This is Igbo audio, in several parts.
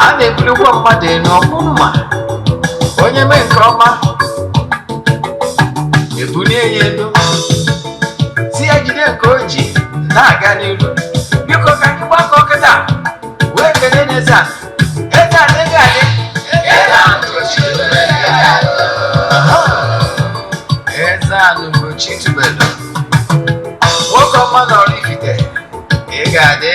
a na-ebulukwa mmadụ enu ọmụma onye mee nke ọma ebulie ya elu si ya jide nke o ji na-aga n'iru. Biko ka anyị gbakọ kịta wee kelee n'Eze-Ana. Eze-Ana ego adị Eze-Ana ugochitubelu nwoke ọma na oraifite ị ga-adị.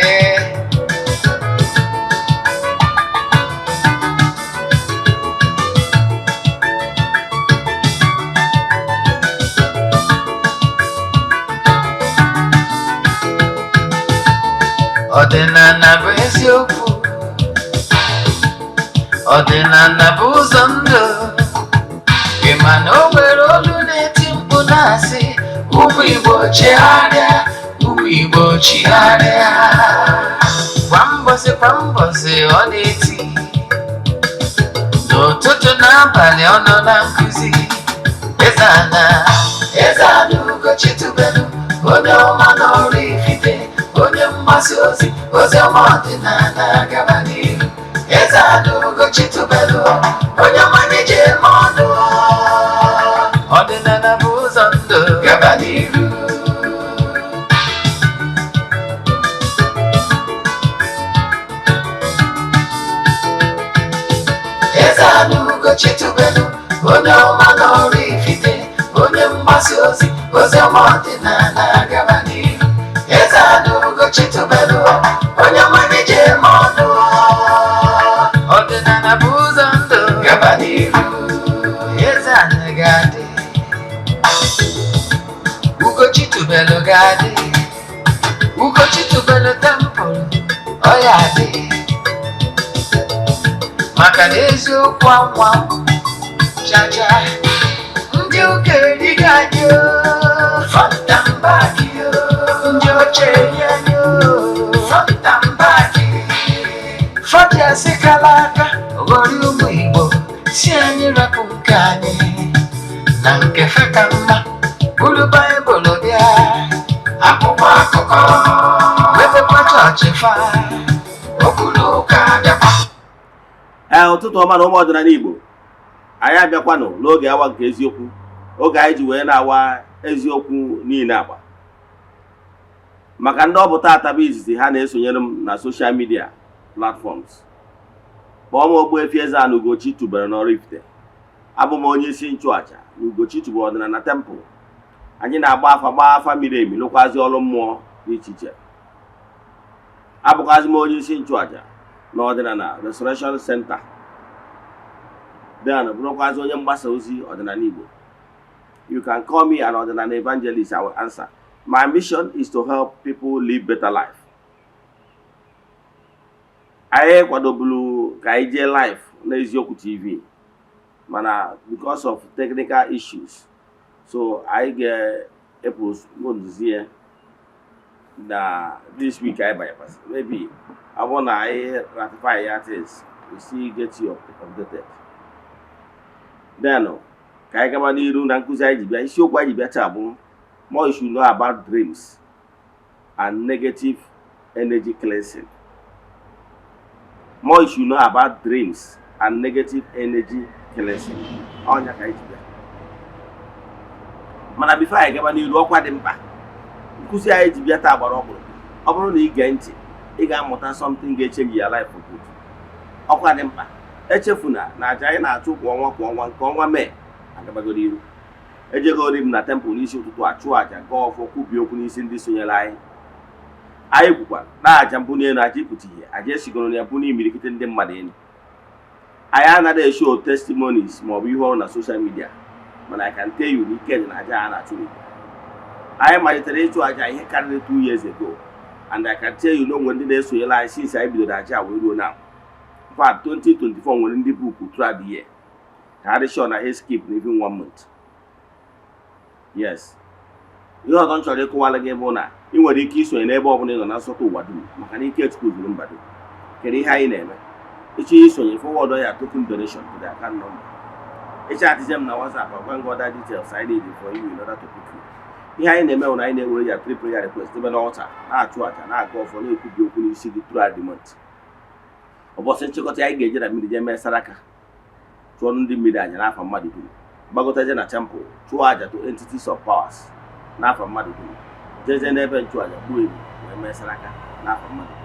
Ọdịnala bụ eziokwu, ọdịnala bụ ụzọ ndụ. Ị ma na o nwere olu na-eti mkpu na-asị ụmụ Igbo chigharịa, ụmụ Igbo chigharịa. Kwa mbọsị ọ na-eti, n'ụtụtụ n'abalị ọ nọ na nkụzi. Eze-Ana, Eze-Ana ugochitubelu onye ọma na oraifite, onye mgbasa ozi ọma ọdịnala gaba n'ihu. Eze-Ana ugochitubelu onye ọma na-eji eme ọnụ. Ọdịnala bụ ụzọ ndụ gaba n'ihu. Eze-Ana ugochitubelu onye ọma na oraifite, onye mgbasa ozi ọma ọdịnala gaba n'ihu. Eze-Ana ugochitubelu onye ọma na-eji eme ọnụ. Ọdịnala bụ ụzọ ndụ gaba n'ihu. Eze-Ana ga-adị, ugochitubelu ga-adị, ugochitubelu tempụl ọ ya adị. Maka na eziokwu anwa chacha ndị ụka erighị anyị fọntambaki ndị oche anyị fọntambaki fọdụ asịkala aka ghọrọ ụmụ Igbo si anyị rapụ nke anyị na nke fe ka mma. Buru Baịbụl bịa, akwụkwọ akụkọ wepekwa chọọchị fa okpuru ụka bịakwa. Ụtụtụ ọma na ụmụ ọdịnala Igbo, anyị abịakwanụ n'oge awa nke eziokwu, oge anyị ji wee na-awa eziokwu niile agba. Maka ndị ọ bụ taata bụ izizi ha na-esonyere m na social media platforms. Kpọọ m Ogbuefi Eze-Ana ugochitubelu na oraifite. Abụ m onye isi nchụaja na ugochitubelu ọdịnala tempụl. Anyị na-agba afa miri emi, lụkwazi ọrụ mmụọ dị iche iche. Abụkwazi m onye isi nchụaja na ọdịnala Restoration Center. Then bụrụkwazi onye mgbasa ozi ọdịnala Igbo. You can call me an ọdịnala evangelist, I will answer. My mission is to help people live better life. Anyị kwadobulu ka anyị jee live na Eziokwu TV, mana because of technical issues, so I ga-epozie na this week I bypass. Maybe I want to ratify things. We still get you updated. Then, ka anyị gaba n'iru na nkụzi anyị ji bịa. Isiokwu anyị ji bịa taa bụ more you should know about dreams and negative energy cleansing. More you should know about dreams and negative energy cleansing. Ọnya ka anyị ji bịa. Mana before anyị gaba n'iru, ọkwa dị mkpa. Nkụzi anyị ji bịa taa gbara ọkpụrụ. Ọ bụrụ na ị gee ntị, ị ga-amụta something ga-echange your life for good. Ọkwa dị mkpa. Echefuna na aja anyị na-achụ kwa ọnwa nke ọnwa Mee agabagoro iru. Ejegori m na tempụl n'isi ụtụtụ achụ aja gaa ọfọ kwubi okwu n'isi ndị sonyere anyị. Anyị kwukwa na aja mbụ n'elu aja ịpụta ihe, aja esigoro na ya bụ n'imirikite ndị mmadụ elu. Anyị anaghị eshow testimonies maọbụ ihe ọrụ na social media, mana I can tell you na ike dị na aja a na-achụ. Anyị malitere ịchụ aja ihe karịrị 2 years ago, and I can tell you na onwe ndị na-esonyere anyị since anyị bidoro aja wee ruo now. In fact, 2024 nwere ndị book throughout the year. Ka ha dị sure na ha skip even 1 month. Yes. Ihe ọzọ m chọrọ ịkụwara gị bụ na ị nwere ike isonye n'ebe ọbụla ị nọ na nsọtụ ụwa dum, maka na ike Chukwu zuru mba dum. Kedu ihe anyị na-eme? Ịchọ isonye, forward ya token donation to the account number. Ịchọ atizie m na WhatsApp agwa ngị other details I need for you in order to pick you. Ihe anyị na-eme bụ na anyị na-ewere ya 3 prayer request ebe na altar, na-achụ aja, na-aga ọfọ, na-ekwubi okwu n'isi gị throughout the month. ụbọchị nchịkọta anyị ga-eje na mmiri jee mee saraka chụọ ndị mmiri aja n'afọ mmadụ dum, gbagotaje na temple chụọ aja to entities of powers n'afọ mmadụ dum, jeje n'ebe nchụaja gbuo ebu wee mee saraka n'afọ mmadụ dum.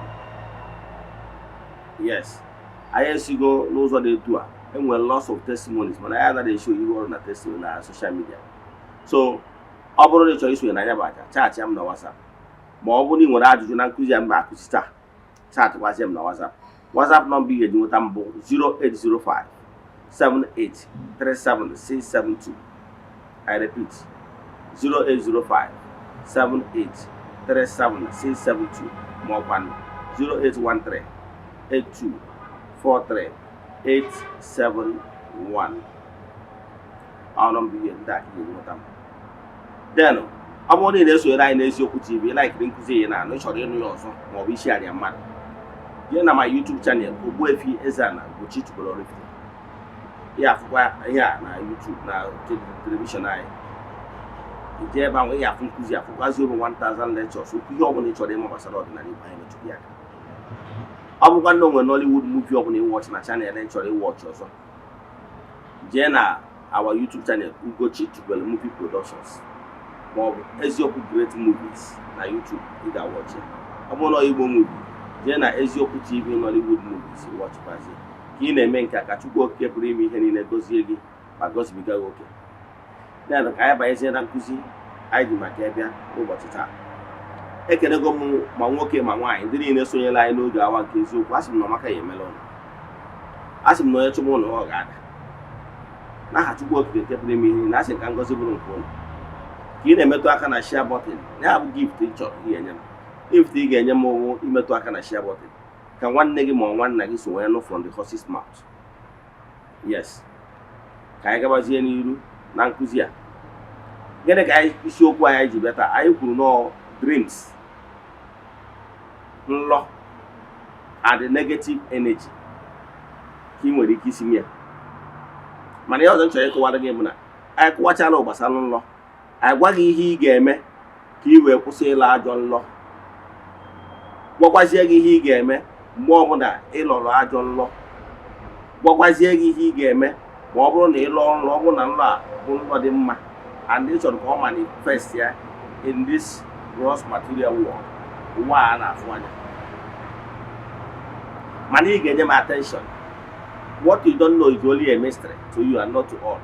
Yes, anyị esigo n'ụzọ dị etu a. Enwere lots of testimonies mana anyị anaghị esho ihe ọrụ na testimony na social media. So ọ bụrụ na ị chọrọ isonye na ya bụ aja, chaatị m na WhatsApp. Ma ọ bụrụ na ị nwere ajụjụ na nkụzi a m na-akụzi taa, chaatịkwazi m na WhatsApp. WhatsApp nọmba ị ga-eji nweta m bụ 0805 7837672. I repeat, 0805 7837672 ma ọkwa 0813 8243 871. Our number here that you know them. Then, ọ bụrụ na ị na-esonyere anyị n'eziokwu TV, like nkụzi ya na ịchọrọ ịnụ ya ọzọ ma ọ bụ isi arịa mmadụ, jee na my YouTube channel Ogbuefi Eze-Ana ugochitubelu oraifite. Ya afụkwa ihe a na YouTube na telivishọn anyị. Ije ebe ahụ ya afụ nkụzi afụkwazi over 1000 lectures, okwu ihe ọbụla ị chọrọ ịma gbasara ọdịnala Igbo anyị metụrụ ya aka. Ọ bụkwa na o nwere Nollywood movie ọbụla ịwọchị na channel anyị chọrọ ịwọchị ọzọ, jee na our YouTube channel Ugochitubelu Movie Productions ma ọ bụ Eziokwu Great Movies na YouTube ị ga-awọchị. Ọ bụrụ na Igbo movie, jee na Eziokwu TV Nollywood Movies wọchịkwazi. Ka ị na-eme nke a ka Chukwu Okike pụrụ ime ihe niile gozie gị ma gozibiga gị oke. Ya ka anyị banyezie na nkụzi anyị ji maka ịbịa n'ụbọchị taa. Ekelego m ma nwoke ma nwaanyị ndị niile sonyela anyị n'oge awa nke eziokwu. Asị m na ọmaka ya emela ụnụ, asị m na onye chụmụ ụnụ ọ ga-ada n'aha Chukwu Okike nke pụrụ ime ihe na asị ka ngọzi bụrụ nke ụnụ. Ka ị na-emetụ aka na share button, ya bụ gift ị chọrọ inye m. Gift ị ga-enye m ụwụ imetụ aka na share button ka nwanne gị ma nwanna gị so wee nụ from the horse's mouth. Yes, ka anyị gabazie n'iru na nkụzi a. Gịnị ka anyị isiokwu anyị ji bịa taa? Anyị kwuru nọọ dreams, nlọ and the negative energy ka ị nwere ike isi m ya. Mana ihe ọzọ m chọrọ ịkọwara gị bụ na anyị kọwachala gbasara nlọ, anyị gwa gị ihe ị ga-eme ka ị wee kwụsị ịlọ ajọ nlọ, gwakwazie gị ihe ị ga-eme mgbe ọbụla ị lọrọ ajọ nlọ, gwakwazie gị ihe ị ga-eme ma ọ bụrụ na ị lọọ nlọ, ọ bụrụ na nlọ a bụ nlọ dị mma and ị chọrọ ka ọ manifest ya in this gross material world, ụwa a na-afụ anya. Mana ị ga-enye m attention. What you don't know is only a mystery to you and not to all.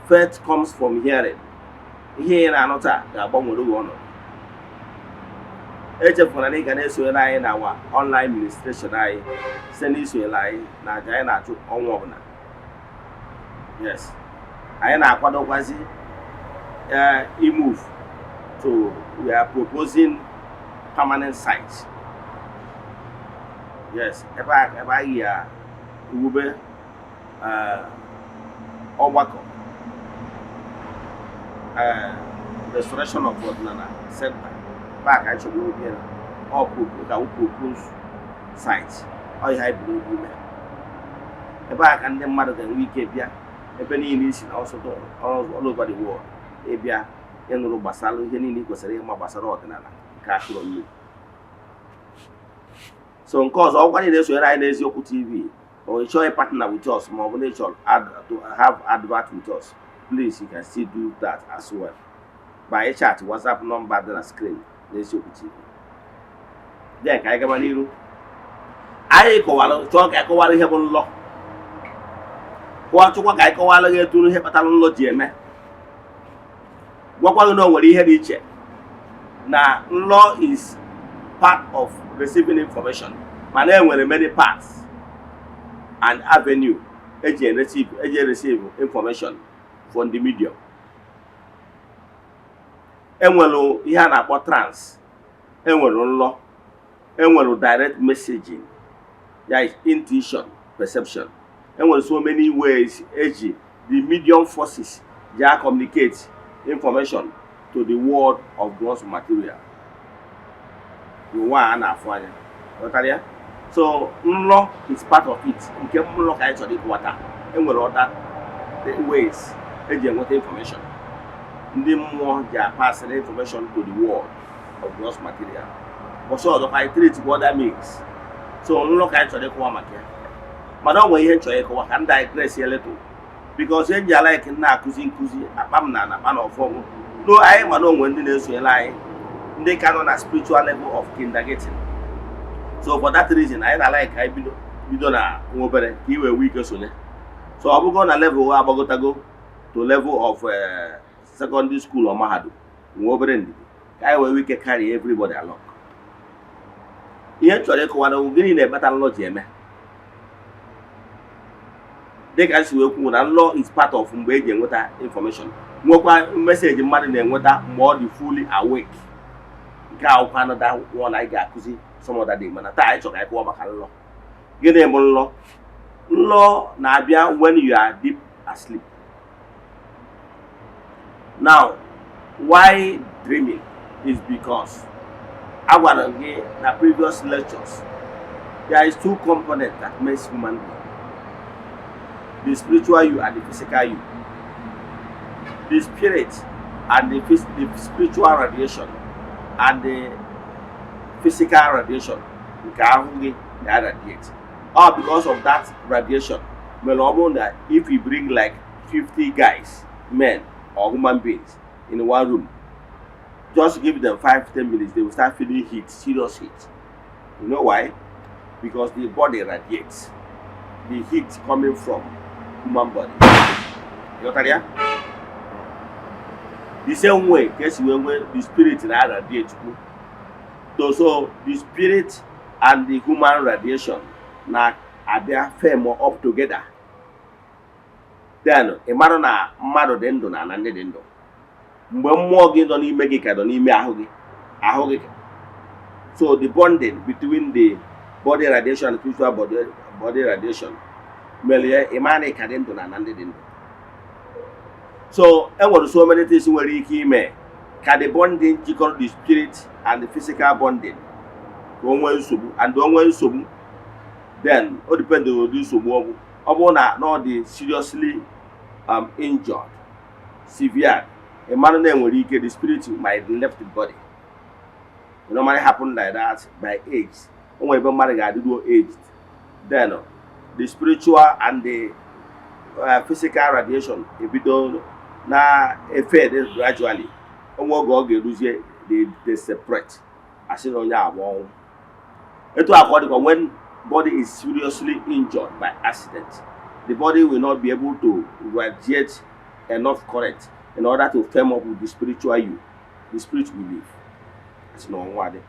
Faith comes from hearing. Ihe ị na-anụ taa ga-agbanwere gị ọnọdụ. Echefuna na ị ga na-esonyere anyị na our online ministration anyị site n'isonyere anyị na aja anyị na-achụ ọnwa ọbụla. Yes, anyị na-akwadokwazi move to, we are proposing permanent sites. Yes, ebe anyị ya ewube ọgbakọ restoration of ọdịnala center back actually obi ọ propose site ọ ihe anyị buru ibu ime. Ebe a ka ndị mmadụ ga-enwe ike bịa ebe niile isi na ọsọ all over the world ịbịa ịnụrụ gbasara ihe niile ị kwesịrị ịma gbasara ọdịnala nke akụrụ mmiri. So nke ọzọ, ọgwa niile esonyere anyị n'Eziokwu TV, or you chọrọ partner with us ma ọ bụ na ị chọrọ to have advert with us, please you can still do that as well by chat WhatsApp number dị na screen n'Eziokwu TV. Then ka anyị gaba n'iru. Anyị chọọ ka anyị kọwara ihe bụ nlọ, chọkwa ka anyị kọwara gị etu ihe kpatara nlọ ji eme, gwakwa gị na o nwere ihe dị iche na nlọ is part of receiving information, mana enwere many parts and avenue eji receive information from the medium. Enwere ihe a na-akpọ trance, enwere nlọ, enwere direct messaging, there is intuition, perception. Enwere so many ways eji the medium forces ja communicate information to the world of gross material. Ụwa a na-afụ anya. Ghọtara ya? So nlọ is part of it. Nke nlọ ka anyị chọrọ ịkọwata. Enwere other ways eji enweta information. Ndị mmụọ ji pass the information to the world of gross material. Ọsọ ọzọ ka anyị treat other means So nlo ka chọrọ ịkọwa maka ya. Mana ọ nwere ihe nchọrọ ịkọwa ka m digress a little. Because enji like na-akụzi nkụzi akpa m na akpa na ọfọm. No, anyị mana onwe ndị na-esonyere anyị ndị ka nọ na spiritual level of kindergarten. So for that reason, anyị na-like anyị bido na nwa obere ka i wee nwee ike sonye. So ọ bụgo na level wa agbagotago to level of secondary school or mahadum, nwa obere ndidi ka anyị wee nwee ike carry everybody along. Ihe chọrọ ịkọwa na gịnị na-ekpata nlọ ji eme. Dịka nsi wee kwuo na nlọ is part of mgbe eji enweta information. Nwekwa message mmadụ na-enweta mgbe ọ dị fully awake. Nke akwụkwọ anọda nwa na anyị ga-akụzi some other day, mana taa anyị chọrọ anyị kọwa maka nlọ. Gịnị bụ nlọ? Nlọ na-abịa when you are deep asleep. Now, why dreaming is because I want to get the previous lectures. There is two components that makes human being: the spiritual you and the physical you. The spirit and the spiritual radiation and the physical radiation, they radiate. All because of that radiation. That if we bring like 50 guys, men or human beings in one room, just give them 5-10 minutes, they will start feeling heat, serious heat. You know why? Because the body radiates. The heat coming from human body. You know that? The same way, guess when the spirit radiates. So the spirit and the human radiation now are there firm or up together. Then a matter na mmadụ dị ndụ na ndị dị ndụ. Mgbe mmụọ gị nọ n'ime gị ka nọ n'ime ahụ gị. So the bonding between the body radiation and spiritual body radiation mere ịmana ka dị ndụ na ndị dị ndụ. So enwere so many things nwere ike ime ka the bonding jikọrọ the spirit and the physical bonding ka o nwee nsogbu, and o nwee nsogbu then o depend on the nsogbu ọ bụ na ọ dị seriously injured, severe. A man nwere ike the spirit might left the body. It normally happen like that by age. Only when man get aged, then the spiritual and the physical radiation ebido na fade gradually. They separate. As in onye abụọ. Eto according when body is seriously injured by accident, the body will not be able to radiate enough current in order to firm up with the spiritual you. The spirit will leave. It's no one.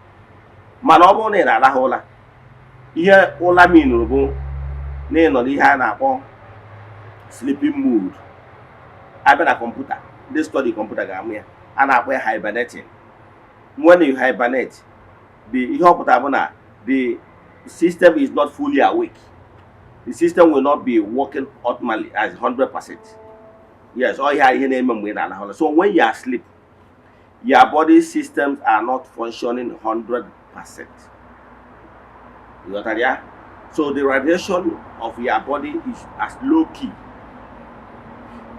Man, ọ bụrụ na ị na-arahụ ụra, ihe ụra mean bụ na ị nọ n'ihe a na-akpọ sleeping mood. Abịa na kọmputa, ndị study kọmputa ga-amụ ya, a na-akpọ ya hibernating. When you hibernate, ihe ọ pụtara bụ na the system is not fully awake. The system will not be working optimally as 100%. Yes, all you hear name. So when you are asleep, your body systems are not functioning 100%. You got that? So the radiation of your body is as low key.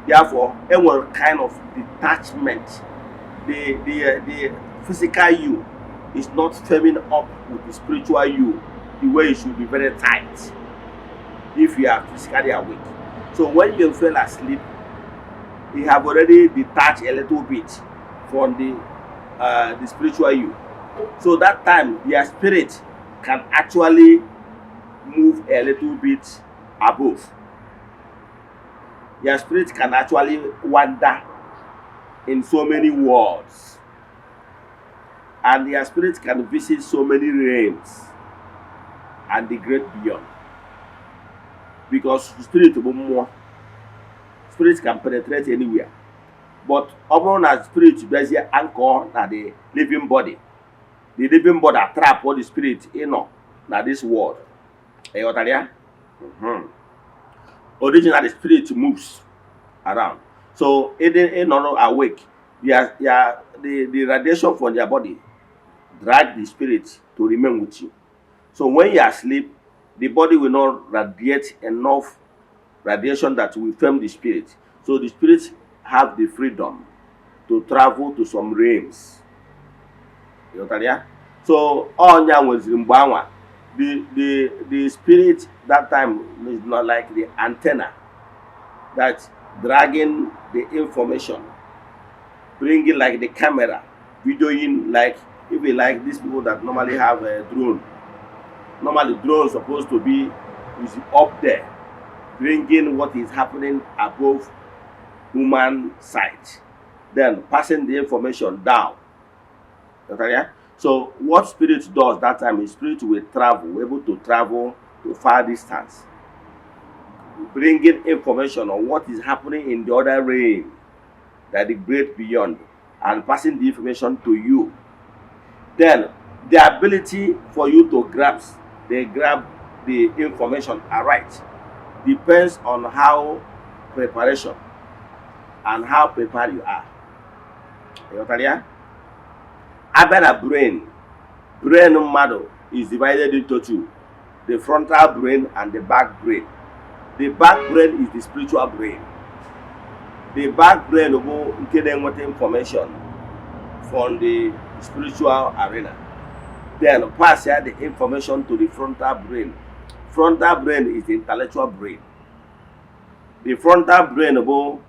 Therefore, any kind of detachment, the physical you is not firming up with the spiritual you the way it should be, very tight if you are physically awake. So when you fell asleep, you have already detached a little bit from the spiritual you. So that time your spirit can actually move a little bit above. Your spirit can actually wander in so many worlds, and your spirit can visit so many realms and the great beyond. Because spirit can penetrate anywhere. But upon as spirit there's an anchor na the living body. The living body trap all the spirit na this world. Originally the spirit moves around. So it not awake. The radiation from your body drag the spirit to remain with you. So when you are asleep, the body will not radiate enough radiation that will firm the spirit. So the spirit have the freedom to travel to some realms. You know that? So all was the spirit that time is not like the antenna that dragging the information, bringing like the camera, videoing, like if you like these people that normally have a drone. Normally drone supposed to be is up there, bringing what is happening above human sight, then passing the information down. Okay? So what spirit does that time is spirit will travel, able to travel to far distance, bringing information on what is happening in the other realm, that the great beyond, and passing the information to you. Then the ability for you to grab the information aright depends on how preparation and how prepared you are. Abena brain mmadụ is divided into two: the frontal brain and the back brain. The back brain is the spiritual brain. The back brain bụ nke na-enweta information from the spiritual arena, then pass the information to the frontal brain. Frontal brain is the intellectual brain. The frontal brain bụ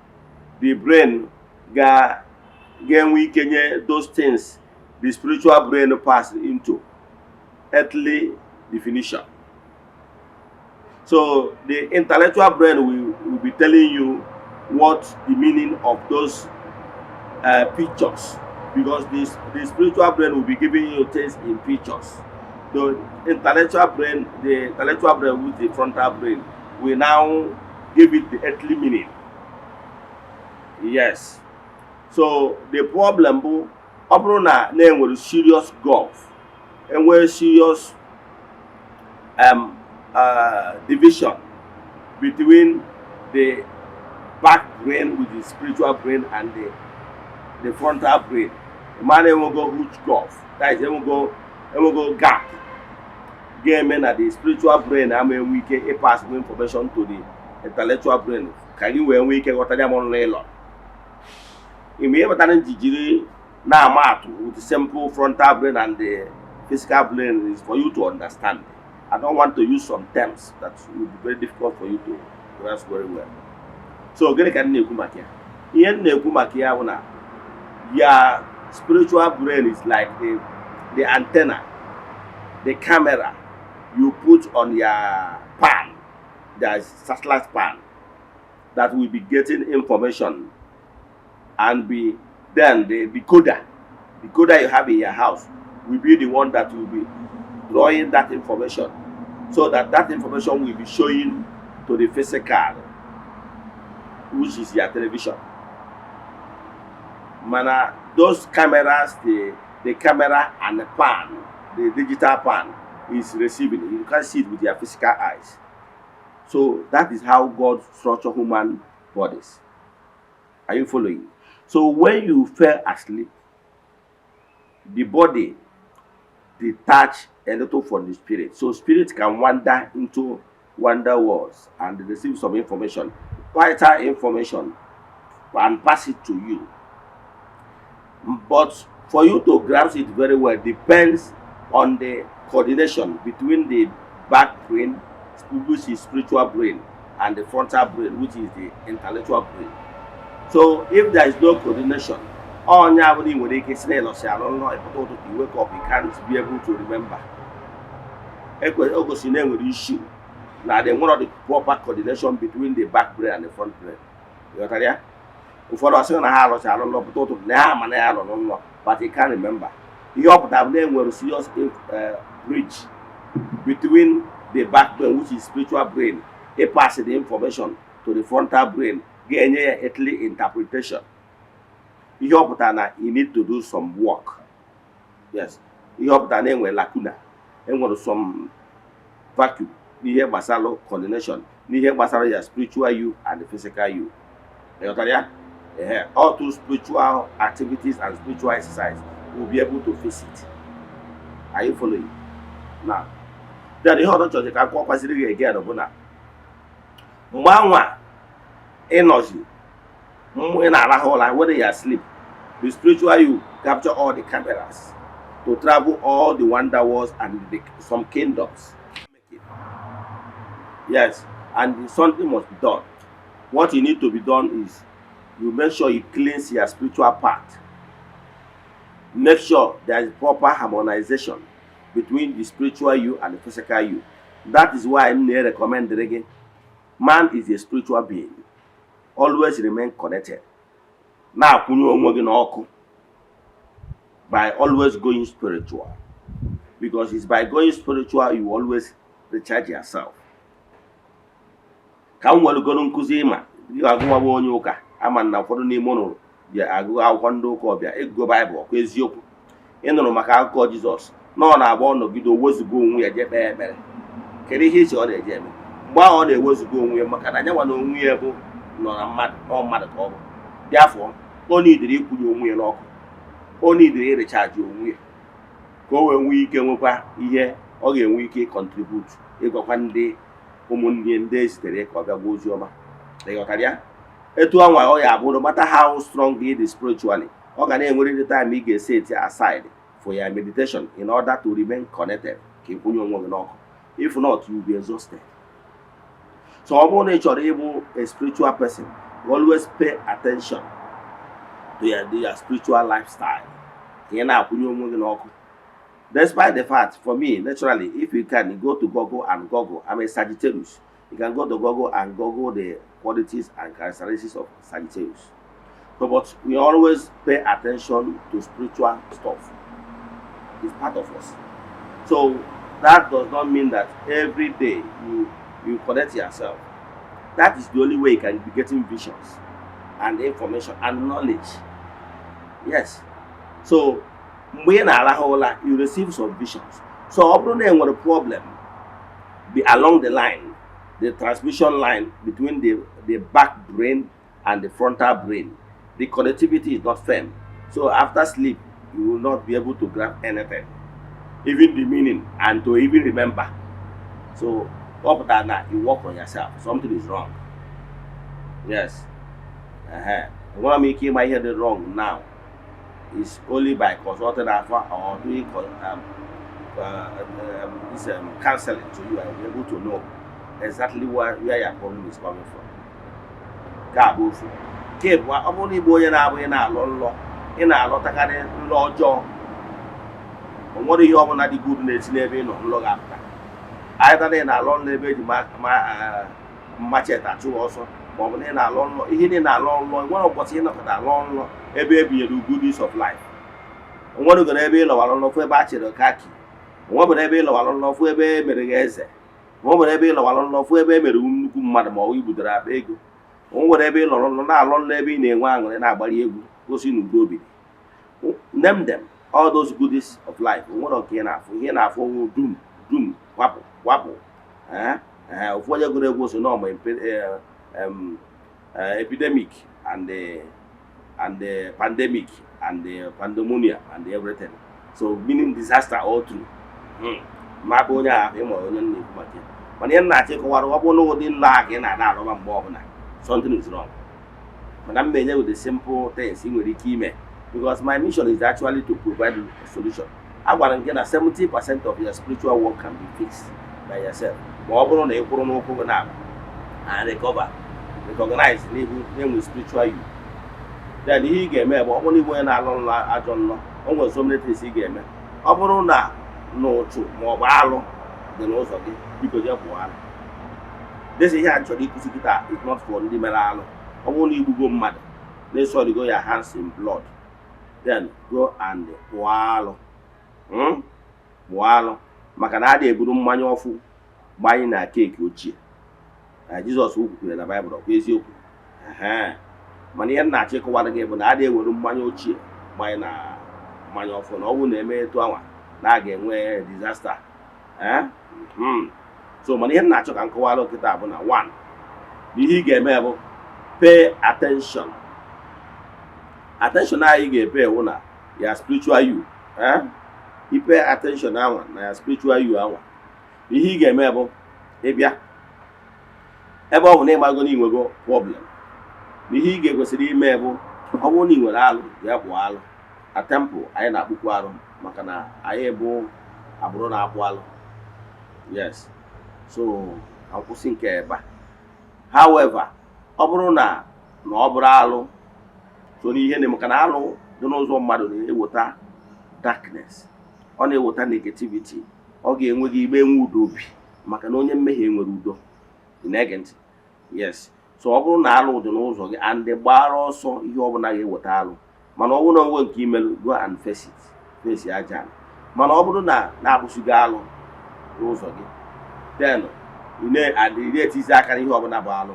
the brain ga-enwe ike nye those things the spiritual brain pass into earthly definition. So the intellectual brain will be telling you what the meaning of those pictures, because the spiritual brain will be giving you things in pictures. The intellectual brain with the frontal brain will now give it the earthly meaning. Yes. So the problem bụ ọ bụrụ na enwere serious gulf, enwere serious division between the back brain with the spiritual brain and the frontal brain. The man will go huge gulf. That is, will go gap. Game na the spiritual brain we can pass information to the intellectual brain. Can you we can what them on learn? You may have done jijiri na amatu with the simple frontal brain and the physical brain is for you to understand. I don't want to use some terms that will be very difficult for you to grasp very well. So gini ka na-ekwu maka ya. Ihe na-ekwu maka ya bụ na your spiritual brain is like the antenna, the camera you put on your pan, the satellite pan, that will be getting information, and then the decoder you have in your house will be the one that will be drawing that information, so that information will be showing to the physical, which is your television. Mana those cameras, the camera and the pan, the digital pan is receiving it. You can't see it with your physical eyes. So that is how God structured human bodies. Are you following? So when you fell asleep, the body detach a little from the spirit. So spirit can wander into wonder worlds and receive some information, vital information, and pass it to you. But for you to grasp it very well depends on the coordination between the back brain, which is spiritual brain, and the frontal brain, which is the intellectual brain. So if there is no coordination, you wake up, you can't be able to remember. Issue. Now they want the proper coordination between the back brain and the front brain. You know, but he can't remember. You have to have a serious bridge between the back brain, which is spiritual brain. It passes the information to the frontal brain, getting earthly interpretation. You have to need to do some work. Yes. You have to name lacuna. And some vacuum. You have basalo coordination. You have basalo your spiritual you and the physical you. You know, all those spiritual activities and spiritual exercise will be able to face it. Are you following? Now, then the other church can call facility again of Bona. Mwa energy. In a whole life, whether you are asleep, the spiritual you capture all the cameras to travel all the wonder worlds and some kingdoms. Yes, and something must be done. What you need to be done is you make sure you cleanse your spiritual part. Make sure there is proper harmonization between the spiritual you and the physical you. That is why I recommend again. Man is a spiritual being. Always remain connected. Now, by always going spiritual. Because it's by going spiritual you always recharge yourself. Ka m nwere goro nkụzi ịma agụnwa bụ onye ụka ama na ụfọdụ n'ime ụnụ bịa agụ akwụkwọ ndị ụka ọbịa ego baịbụl ọkwa eziokwu ịnụrụ maka akụkọ Jizọs na ọ na-agba ọnọgide owezugo onwe ya jee kpee ekpere. Kedu ihe iche ọ na-eje eme mgbe ahụ ọ na-ewezugo onwe ya maka na nyanwa na onwe ya bụ nọ na mmadụ ka ọ bụ dị afọ ọ nidiri ikwunye onwe ya n'ọkụ, ọ nidiri ịrechaji onwe ya ka o wee nwee ike nwekwa ihe ọ ga-enwe ike ịkọntribut ịgwakwa ndị ụmụnne ndị ezitere ka ọ bịa gwa ozi ọma. Ịghọtara ya? Etu anwa ọ ya abụ no matter how strong he is spiritually, ọ ga na-enwere the time ị ga-set aside for your meditation in order to remain connected ka ịkwụnye onwe gị n'ọkụ. If not, you will be exhausted. So ọ bụrụ na ị chọrọ ịbụ a spiritual person, always pay attention to your spiritual lifestyle ka ị na-akwụnye onwe gị n'ọkụ. Despite the fact, for me, naturally, if you can go to Google and Google, I'm a Sagittarius. You can go to Google and Google the qualities and characteristics of Sagittarius. So, but we always pay attention to spiritual stuff. It's part of us. So that does not mean that every day you connect yourself. That is the only way you can be getting visions and information and knowledge. Yes. So mgbe ị na-arahụ ụra, you receive some visions. So ọ bụrụ na e nwere problem be along the line, the transmission line between the back brain and the frontal brain, the connectivity is not firm. So after sleep, you will not be able to grab anything, even the meaning, and to even remember. So up that now, you work on yourself. Something is wrong. Yes. What I'm making my head wrong now is only by consulting Alpha or doing this counseling, so you are able to know exactly where your problem is coming from. Gabufu. Keep what only boy and I in a lot of law. What do you want to do goodness living on long after? Either in a long living machete tattoo also. But in a long, he in a long, one of what's in a long, a baby do goodies of life. One of the baby of a long of a bachelor khaki. One of the baby of a long of a baby Eze. One of the baby of a long of a baby madam or we would have ego. One would have been long living in one and our body goes in Gobi. Name them, all those goodies of life. One of Kena for here for doom, wapple. Of what you're going to go to normal epidemic and the pandemic and the pandemonium and everything. So meaning disaster all through. Mabonya but then I take what didn't lack in and something is wrong. But I'm made with the simple things in with the key man. Because my mission is actually to provide a solution. I want to get 70% of your spiritual work can be fixed by yourself. And recover. Recognize name with spiritual you. Then he gave me about only when I don't know. Almost so many things he gave me. Oborona no true more value than most of it because you're one. This is actually Kusikita is not for the Melalo. Only you go mad. Let's sorry go your hands in blood. Then go and wallow. Wallow. Macanade Burum Manyofu buying a cake uchi. Jesus who in the Bible is you. Money and not check what again, but I did with Manyochi buying a Manyofu. No one made to our Nagin where disaster. So money and not check and Kowalo Kitabona. One. Did he get me? Pay attention. Attention now you get pay owner. Your spiritual you. You pay attention now, your spiritual you hour. Did he get me? Ebia. Ebe name I going to go problem. The he gave us the email. I won't even allow the a temple. I na bukwaro. Makana I ebo abrona akwalo. Yes. So ka nkwụsị nke ebe a. However, ọ bụrụ na ọ bụrụ alụ so n'ihe na maka na alụ dị n'ụzọ mmadụ na-eweta darkness, ọ na-eweta negativity, ọ ga-enwe gị igbe enwe udo obi maka na onye mmehie nwere udo. Ị na-ege ntị? Yes. So ọ bụrụ na alụ dị n'ụzọ gị and gbara ọsọ ihe ọbụla ga-eweta alụ, mana ọ bụrụ na onwe nke imelu, go and face it, face aja. Mana ọ bụrụ na na-abụsigo alụ n'ụzọ gị, then ị na-etizi aka n'ihe ọbụla bụ alụ,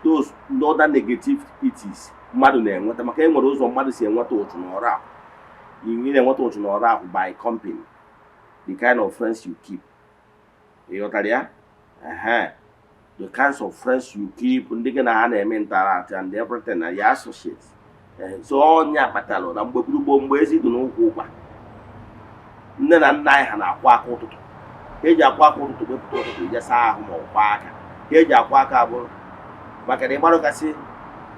those other negativities mmadụ na-enweta, maka e nwere ụzọ mmadụ si enweta ụchụ n'ọrụ ahụ. Ị na-enweta ụchụ n'ọrụ ahụ by company, the kind of friends you keep. Ị ghọtara ya? The kinds of friends you keep, ndị gị na ha na-eme interact and everything na ya associate. So onye akpatalụ na mgbe gboo, mgbe ezi dị n'ụkwụ ụkwa, nne na nna anyị ha na-akwa aka ụtụtụ. Eji akwa aka ụtụtụ wepụta ụtụtụ ije saa ahụ ma ọ kwa aka. Eji akwa aka abụrụ maka na ịgbarụgasị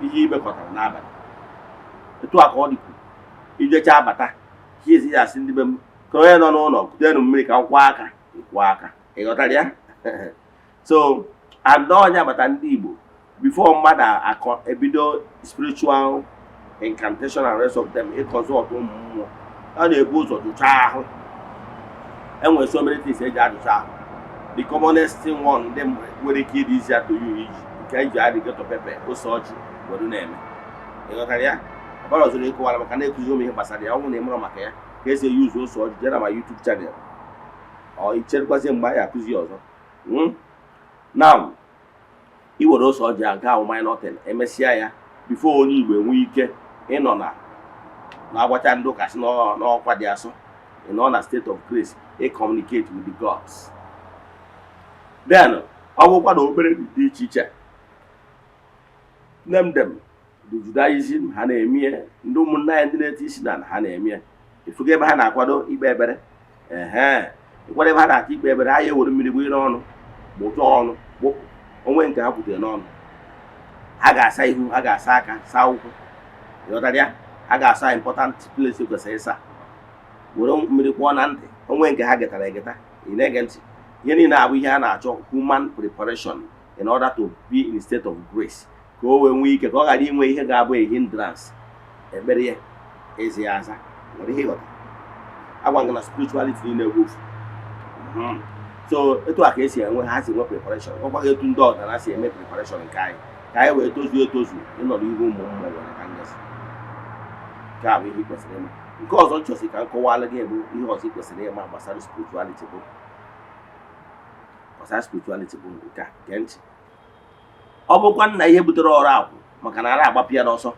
ihe imekọtara n'abalị. Etu a ka ọ dịkwu ijecha abata hiezi ya asị ndị be m ka onye nọ n'ụlọ kutenụ mmiri ka nkwa aka, ịkwa aka. Ị ghọtara ya? So and onye agbata ndị Igbo before mmadụ ebido spiritual incantation and rest of them ịkọzọt ụmụ mmụọ, ọ na-ebu ụzọ dụchaa ahụ. Enwere so many things eji adụcha ahụ. The commonest one ndị nwere ike ịdị easier to you iji nke eji adịgeto pepe ose ọjị were na-eme. Ị ghọtara ya? Ọbara ọzọ ịkọwara maka na-ekuzi ụmụ ihe gbasara ya, ọ bụrụ na ị mụrụ maka ya ka esi eyuzu ose ọjị jee na ma YouTube channel ọ icherukwazie mgbe anyị akụzi ọzọ. Now iwere ose ọjị a nke ahụ minor thing, emesịa ya before onye Igbo enwe ike ịnọ na-agwacha ndị ụka si n'ọkwa dị asọ, ịnọ na state of grace, communicate with the gods. Then ọ bụkwa na obere dị iche iche, name them, the Judaism ha na-eme, ndị ụmụnna anyị ndị na-eti isi na ha na-eme. Ifuga ebe ha na-akwado ikpe ekpere, ịkwado ebe ha na-aka ikpe ekpere, ha ya ewere mmiri gbanye n'ọnụ, gbụtụ ọnụ, gbụpụ onwe nke ha kwutere n'ọnụ. Ha ga-asa ihu, ha ga-asa aka, saa ụkwụ. Ịghọtara ya? Ha ga-asa important place kwesịrị ịsa, were mmiri kwụọ na ntị, onwe nke ha getara egeta. Ị na-ege ntị? Ihe niile abụ ihe a na-achọ human preparation in order to be in state of grace, ka o wee nwee ike, ka ọ ghara inwe ihe ga-abụ a hindrance. Ekpere ya ezi ya aza. Nwere ihe ịghọta? Agwa gị na spirituality niile egwu. So etu a ka esi enwe, ha si enwe preparation. Ọkwa etu ndị ọdịnala si eme preparation nke anyị, ka anyị wee tozuo etozu ịnọrọ ihu ụmụ mmụọ nwere ka ngosi. Nke a bụ ihe kwesịrị ịma. Nke ọzọ nchọsi ka nkọwalụ gị bụ ihe ọzọ ị kwesịrị ịma gbasara spirituality bụ nke a, gee ntị. Ọ bụkwa nna ihe butere ọrụ akwụ maka na ara agbapụ ya n'ọsọ.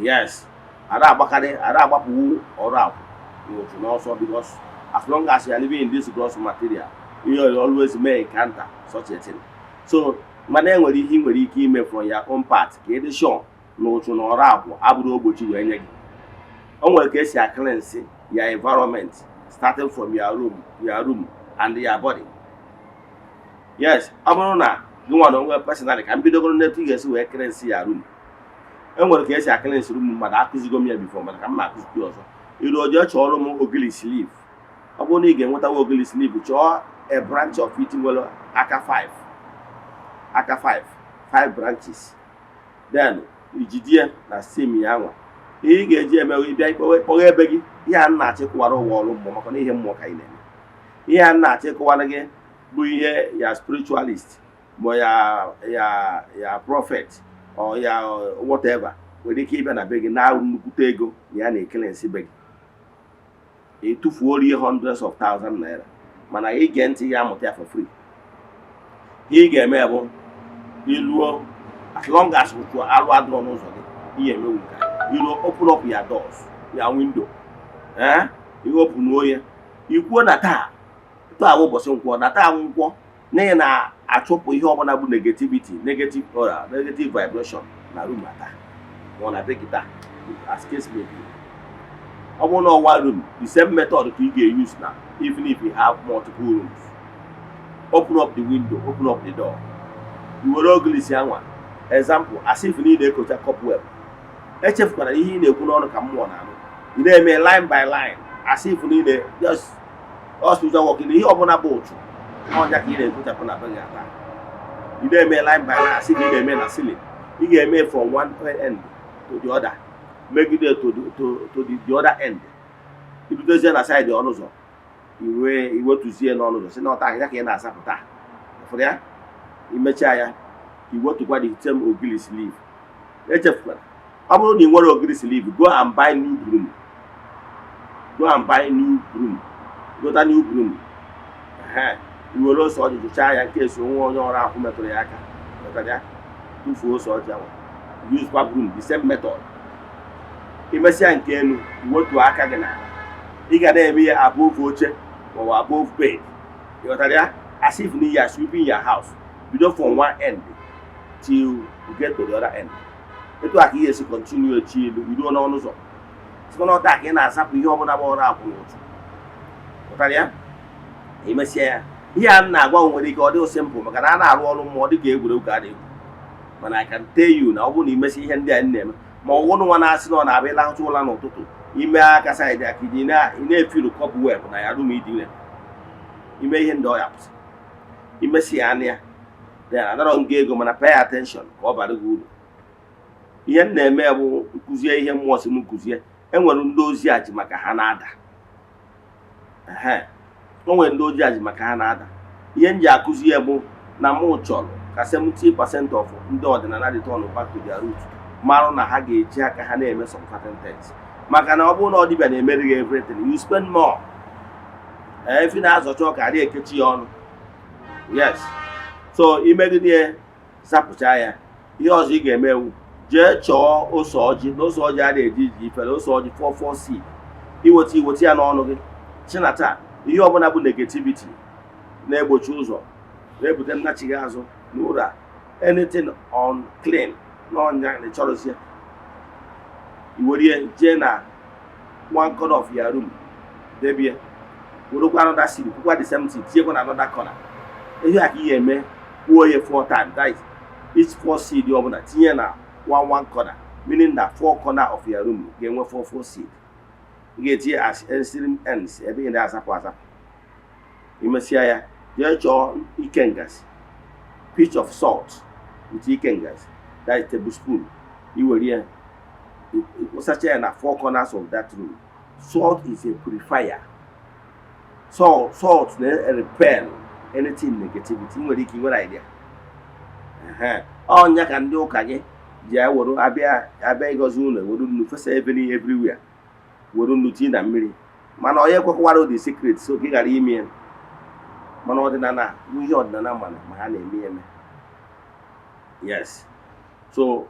Yes, ara agbapụwu ọrụ akwụ n'otu n'ọsọ, because as long as you are living in this gross material, you always may encounter such a thing. So mana enwere ihe ị nwere ike ime from your own part ka ịdị sure na otu na ọrụ akwụ abụrụ ogbochi wee nye gị. O nwere ka esi cleanse your environment starting from your room and your body. Yes, ọ bụrụ na gị nwa na onwe personally ka m bidogoro n'etu ị ga-esi wee cleanse your room. E nwere ka esi cleanse room mmadụ akụzigo m ya before, mana ka m na-akụzikwa ọzọ. Iru oje chọọrọ m ogili sleeve. Ọ bụrụ na ị ga-enwetawa ogili sleeve, chọọ a branch of it nwere aka 5 branches. Then ijidie na stem ya nwa. Ihe ị ga-eji emewe ịbịa ikpọgha ebe gị, ihe a na-achịkọwara ụwa ọrụ mmụọ, maka na ihe mmụọ ka ị na-eme. Ihe a na-achịkọwara gị bụ ihe ya spiritualist ma ya prophet or ya whatever nwere ike ịbịa na be gị na nnukwute ego na ya na-ekele nsị be gị. Etufuoro ihe hundreds of thousands naira, mana ige ntị ya amụta ya for free. Ihe ị ga-eme bụ iluo, as long as alụ adụrọ n'ụzọ gị, ihe emewu nke you open up your doors, your window. You open oye. Ikwuo na taa bụ ụbọchị nkwọ, na taa nkwọ n'ihi na achụpụ ihe ọbụla bụ negativity, negative aura, negative vibration na room ata. Ọ na be gị taa, as case may be. Ọ bụrụ na ọwa room, the same method ka ị ga-use na even if you have multiple rooms. Open up the window, open up the door. You were ogilisi anwa. Example, as if you need a coach cobweb. Echefukwana ihe ị na-ekwu n'ọnụ ka mmụọ na-anụ. Ị na-eme line by line, as if you need just spiritual work. Ihe ọbụla bụ otu, ọnya ka ị na-ekwuchapụ na be gị ata. ị na-eme line by line asị gị na-eme na ceiling. Ị ga-eme from one end to the other, megide to the other end. Ibidozie na side ọnụ ụzọ, iwetuzie n'ọnụ ụzọ si na ọta ahịhịa ka ị na-asapụta. Ụfọdụ ya imechaa ya iwetukwa the same ogiri sleeve. Echefukwala, ọ bụrụ na ị nwere ogiri sleeve, go and buy new broom. Go and buy new broom. Gota new broom. Iwere ose ọjị jụchaa ya nke eso nwa onye ọrụ ahụ metụrụ ya aka. Tufuo ose ọjị ahụ. Use kwa broom, the same method. Imesịa nke elu, iwetu aka gị n'ala. Ị ga na-eme ya above oche or above bed. Ịghọtara ya? As if you are sweeping your house. Bido from one end till you get to the other end. Etu a ka ihe esi continue echi elu, bido n'ọnụ ụzọ. Site n'ọta ka ị na-asapụ ihe ọbụla bụ ọrụ akwụ n'otu. Ịghọtara ya? Imesịa ya. Ihe a na-agwa nwere ike ọ dị simple maka na a na-arụ ọrụ mmụọ dị ka egwuregwu ka a na-egwu. Mana I can tell you na ọ bụrụ na imesi ihe ndị a na-eme, ma ọ bụrụ nwa na-asị na ọ na-abịa ịlahụcha ụra n'ụtụtụ, ime aka saịdị aka ị na-efiru cobweb na ya rum idire. Ime ihe ndị ọ ya pụsị. Imesi ya anya ya anarọ nga ego mana pay attention ka ọ bara gị uru. Ihe m na-eme bụ nkụzie ihe mmụọ si m nkụzie. Enwere ndị ozi aji maka ha na-ada. O nwere ndị oji aji maka ha na-ada. Ihe m ji akụzi ya bụ na mụ chọrọ ka 70% of ndị ọdịnala return back to their roots, marụ na ha ga-eji aka ha na-eme some certain things. Maka na ọ bụrụ na ọ dịbịa na-emeri gị everything, you spend more. Efi na-azọcha ọka adịghị ekechi ya ọnụ. Yes. So imegide zapụcha ya, ihe ọzọ ị ga-emewu, jee chọọ ose ọjị. Na ose ọjị a na-eji iji ifere ose ọjị 44C. Iweta ya n'ọnụ gị. Chinata ihe ọbụla bụ negativity na-egbochi ụzọ, na-ebute nnachighị azụ n'ụra, anything unclean n'ọnya na-echọrọzi ya, iwerie jee na one corner of your room, debie werekwa another seed, kwukwa the same thing, tinyekwa na another corner. Ihe a ka ihe eme kwuo ya 4 times, that is each 4 seed ọbụla tinye na one corner, meaning that 4 corner of your room ga-enwe 4 seed. Ị ga-etinye as extreme ends ebe ị na-asapụ asapụ. Imesịa ya jee chọọ ikengas, pinch of salt with ikengas, that is tablespoon. Iwere ya ịkpụsacha ya na 4 corners of that room. Salt is a purifier. Salt na-repel anything negativity. Nwere ike nwere idea. Ọnya ka ndị ụka gị ji ewere abịa ịgọzi ụlọ, were nnu fesa everywhere, were nnu tinye na mmiri. Mana onye ekwekwara the secret so ka ị ghara ime ya. Mana ọdịnala ihe ọdịnala ma ha na-eme eme. Yes. So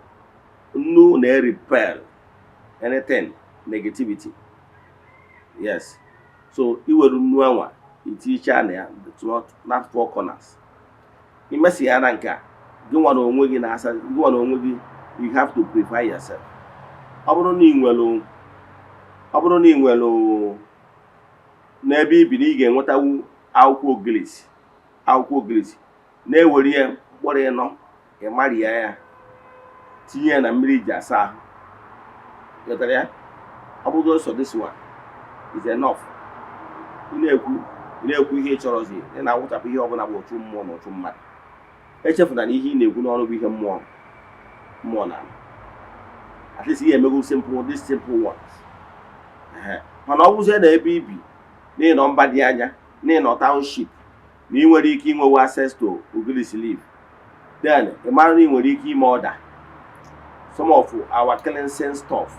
nnu na-repel anything negativity. Yes. So iwere nnu anwa iticha na ya not 4 corners. Imesi ya na nke a, gị nwa na onwe gị na-asa, gị nwa na onwe gị, you have to purify yourself. Ọ bụrụ na ị nwere n'ebe ibi na ị ga-enwetawu akwụkwọ ogilisi na-ewere ya mkpụrụ ịnọ ịmarịa ya, tinye ya na mmiri ji asa ahụ. Ghọtara ya? Ọ bụrụ so this one is enough. Ị na-ekwu ihe ị chọrọzi, ị na-awụchapụ ihe ọbụla bụ otu mmụọ na otu mmadụ. Echefuna na ihe ị na-ekwu n'ọrụ bụ ihe mmụọ na at least ihe emego these simple ones. Mana ọ bụzie na ebe ibi n'ihi na mba dị anya, n'ihi na township, na ị nwere ike inwewe access to ogiri sleeve, then ị mara na ị nwere ike ime order some of our cleansing stuff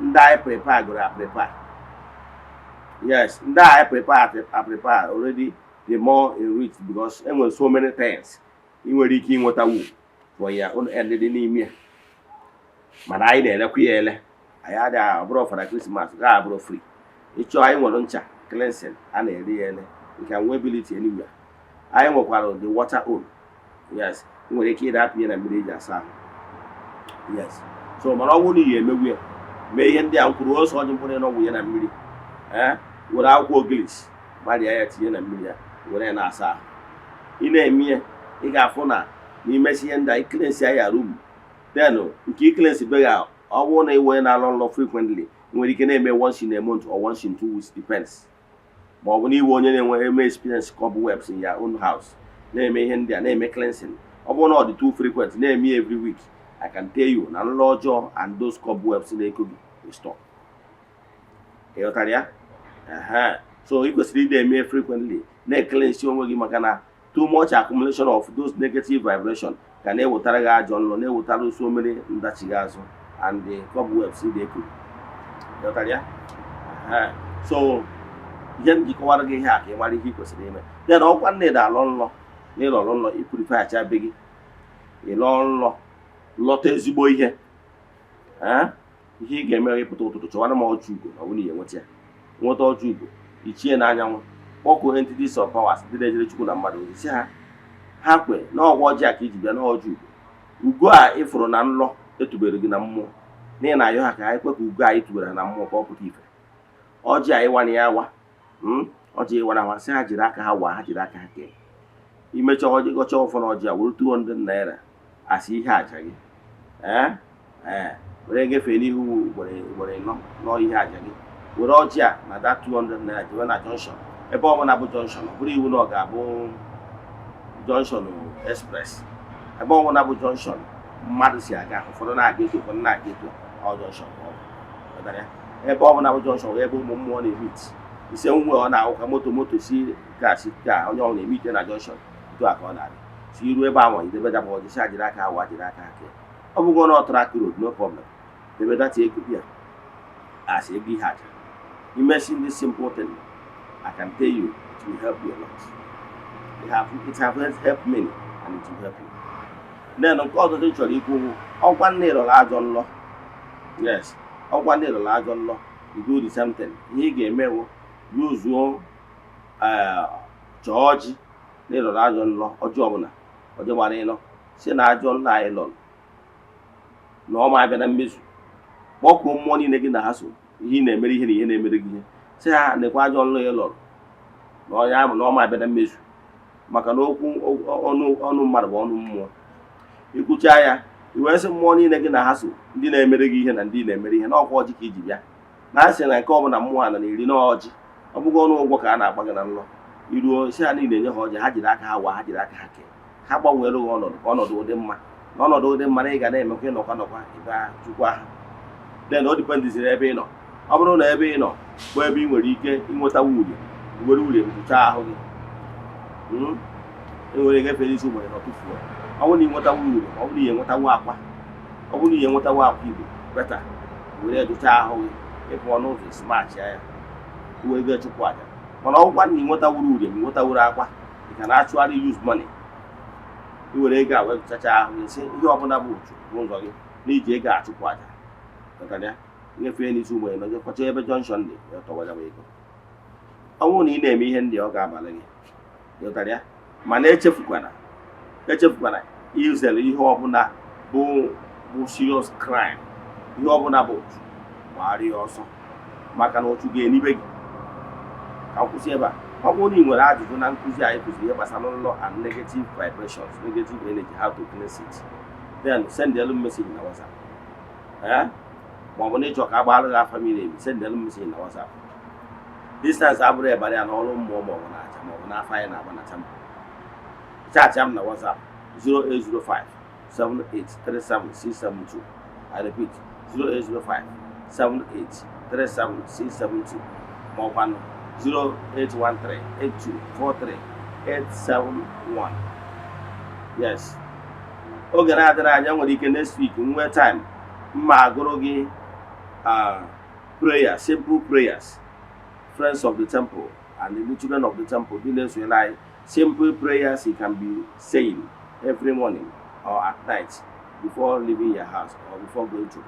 ndị anyị prepare. Yes, ndị anyị prepare already, the more enriched because enwere so many things ị nwere ike inwetawu for ya end dị n'ime ya. Mana anyị na-elekwa ya ele, anyị adịghị abụrụ for Christmas, ga-abụrụ free. Ịchọ anyị nwere ncha cleansing a na-ere ya ele, you can weability anywhere. Anyị nwekwara the water own. Yes, ị nwere ike ịdapụ ya na mmiri eji asa ahụ. Yes. So mana ọ bụrụ na ihe emegwu ya, mee ihe ndị a mkpụrụ ose ọjị mkpụrụ ịnọgwụ ya na mmiri, were akwụkwọ ogilisi gbalịa ya tinye na mmiri ya, were ya na-asa ahụ. Ị na-eme ya, ị ga-afụ na n'imesi ihe ndị a iklensi ya room, then nke iklensi be ya, ọ bụrụ na iwe na-alọ nlọ frequently, nwere ike na-eme once in a month or once in 2 weeks, depends. Ma ọ bụ na iwe onye na-enwe experience cobwebs in your own house, na-eme ihe ndị a, na-eme cleansing, ọ bụrụ na ọ dị too frequent na-eme every week, I can tell you na nrọ ọjọọ and those cobwebs na-eko gị will stop. Ịghọtara ya? So ị kwesịrị ị na-eme frequently, na-cleanse onwe gị, maka na too much accumulation of those negative vibration ka na-ewetara gị ajọ nrọ, na-ewetara so many ndachighị azụ and the cobwebs na-eko gị. Ịghọtara ya? So ihe m jikọwara gị ihe a ka ị mara ihe ị kwesịrị ime. Then ọkwa nne na-alọ nlọ, na ịlọrọ nlọ, ipurifaghachi be gị, ịlọ nlọ, lọta ezigbo ihe. Ihe ị ga-eme ịpụta ụtụtụ, chọwara m ọjị ugo na ọ bụrụ na nweta ya, nweta ọjị ugo, ichie n'anyanwụ, kpọkuo entities of powers ndị na-ejere Chukwu na mmadụ ozi, si ha kwe na ọgwụ ọjị a ka iji bịa na ọjị ugo. Ugo a ịfụrụ na nlọ etubere gị na mmụọ, n'ihi na ayọ ha ka ha ekwe ka ugo a itubere ha na mmụọ ka ọ pụta ife. Ọjị a ịwanye ya awa, ọjị ịwana awa, sị ha jiri aka ha waa, ha jiri aka ha kee. Imecha ọjị gọcha ụfọdụ ọjị a were 200 naira asị ihe aja gị. Were ngefee n'ihu ugboro ịnọ nọ ihe aja gị. Were ọjị a na that 200 naira jewe na junction, ebe ọ bụla bụ junction, ọ bụrụ iwu na ọ ga-abụ junction express. Ebe ọ bụla bụ junction mmadụ si aga, ụfọdụ na-aga eto, ụfọdụ na-aga eto, ọ junction. Ebe ọ bụla bụ junction ebe ụmụ mmụọ na-emit, ise nwe ọ na-ahụ ka moto si ka onye ọ na-emite na junction, etu a ka ọ na-adị. Si iru ebe ahụ idebe dabụ ọjị, si ajiri aka awa, jiri aka aka. Ọ bụgo na track road, no problem. Debe data ego bịa as ebe ihe aja. Imagine this simple thing, I can tell you, it will help you a lot. It has helped many, and it will help you. Then nke ọzọ dị chọrọ ikwu, ọkwa nne ịrọrọ ajọ nlọ. Yes, ọkwa nne ịrọrọ ajọ nlọ, you do the same thing. Ihe ị ga-emewo, yuzuo chọọ ọjị na ịrọrọ ajọ nlọ, ọjị ọbụla, ọjị gbara ịlọ, si na ajọ nlọ anyị lọrọ na ọma abịa na mmezu. Kpọkuo mmụọ niile gị na ha so ihe ị na-emere ihe na ihe na-emere gị ihe, sị ha nekwa ajọ nlọ ya lọrọ na onye ahụ na ọma abịa na mmezu. Maka na okwu ọnụ mmadụ bụ ọnụ mmụọ. Ikwucha ya, iwee sị mmụọ niile gị na ha so ndị na-emere gị ihe na ndị na-emere ihe, na ọkwa ọjị ka iji bịa. Na asị na nke ọbụla mmụọ a na iri na ọjị, ọ bụghị ọnụ ụgwọ ka a na-agba gị na nlọ. Iruo si ha niile enye ha ọjị, ha jiri aka ha waa, ha jiri aka ha kee. Ha gbanwere gị ọnọdụ ka ọnọdụ ụdị mma. N'ọnọdụ ụdị mma na ị ga na-emekwa ịnọkwa ebe Chukwu ahụ. Then o dipendiziri ebe ị nọ. Ọ bụrụ na ebe ị nọ bụ ebe ị nwere ike ịnweta wulie, were wulie mkpucha ahụ gị. Enwere ike fere isi ugboro n'ọtụfuo. Ọ bụrụ na ị nweta wulie, ọ bụrụ na ị nwetawo akwa, ọ bụrụ na ị nwetawo akwa Igbo, beta were dụcha ahụ gị, ịpụ ọnụ ụzọ smart ya, were ego Chukwu aja. Mana ọgwụkwa na ị nwetawuru ulie, ị nwetawuru akwa, ị ka na-actually use money. I were ego a wee dụchacha ahụ gị, si ihe ọbụla bụ ụzọ gị na iji ego achụpụ aja. Nyefee n'isi ụgbọ elu, kọcha ebe junction dị, ya tọwara ego. Ọ bụrụ na ị na-eme ihe ndị ọ ga-abalị gị, ịghọtara ya. Mana echefukwana izere ihe ọbụla bụ serious crime, ihe ọbụla bụ otu, gbagharịa ọsọ, maka na otu ga-enibe gị. Ka nkwụsị ebe a. Ọ bụrụ na ị nwere ajụjụ na nkụzi anyị kụziri ihe gbasara nlọ and negative vibrations, negative energy, how to cleanse it, then send a message na WhatsApp. Ma ọ bụ na ịchọ ka agbaghara gị afa miri emi, send a message na WhatsApp. Distance abụrụ ịbara ya n'ọrụ mmụọ ma ọ bụ n'aja ma ọ bụ n'afọ anyị na-agba na chamber. Chaatị m na WhatsApp 08057837672. I repeat, 08057837672. Ma ọ kwanụ 08138243871. Yes. Oge na-adịrị anya nwere ike next week nwee time mma agụrụ gị prayer, simple prayers, friends of the temple and the children of the temple. Like simple prayers you can be saying every morning or at night before leaving your house or before going to bed.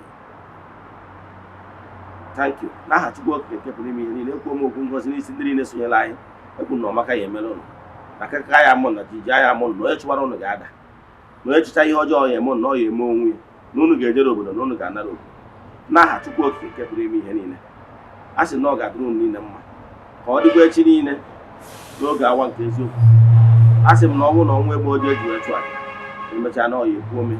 Thank you. N'aha Chukwu Okike pụrụ ime ihe niile, ekwu m okwu ngozi n'isi ndị niile sonyere anyị. Ekwu na ọmaka ya emere ụnụ, na kaka ya amụ na jiji ya amụ na onye chụwara ụnụ ga-ada, na onye chicha ihe ọjọọ ya eme na ọ ya eme onwe ya, na ụnụ ga-ejere obodo na ụnụ ga-anara obodo. N'aha Chukwu Okike pụrụ ime ihe niile, a sị na ọ ga-adịrị ụnụ niile mma, ka ọ dịkwa echi niile n'oge awa nke eziokwu. A sị m na ọ bụrụ na ọnwa egbe ojii eji wee chụọ aja, emechaa na ọ ya ekwu ome.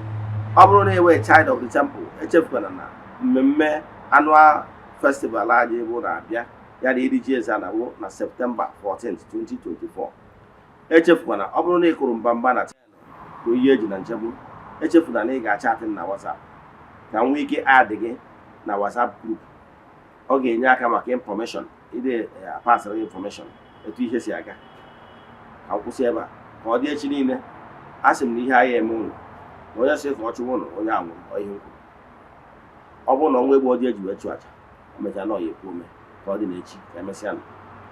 Ọ bụrụ na ewe child of the temple, echefukwana na mmemme annual festival anyị bụ na-abịa ya na iri ji Eze-Ana bụ na Septemba 14, 2024. Echefukwana, ọ bụrụ na ị kụrụ mbamba na channel ka oyi eji na nchegbu. Echefuna na ị ga-achatị na WhatsApp ka nwee ike add gị na WhatsApp group. Ọ ga-enye aka maka information, ide pasịrị information etu ihe si aga. Ka nkwụsị ebe a ka ọ dị echi niile. Asị m na ihe anyị eme ụnụ na onye sị ka ọ chụwa ụnụ onye anwụrụ ihe nkwu. Ọ bụrụ na ọnwa egbu ọdị eji wee chụ aja, o mechaa na ọ ya ekwu ome ka ọ dị n'echi ka emesịa.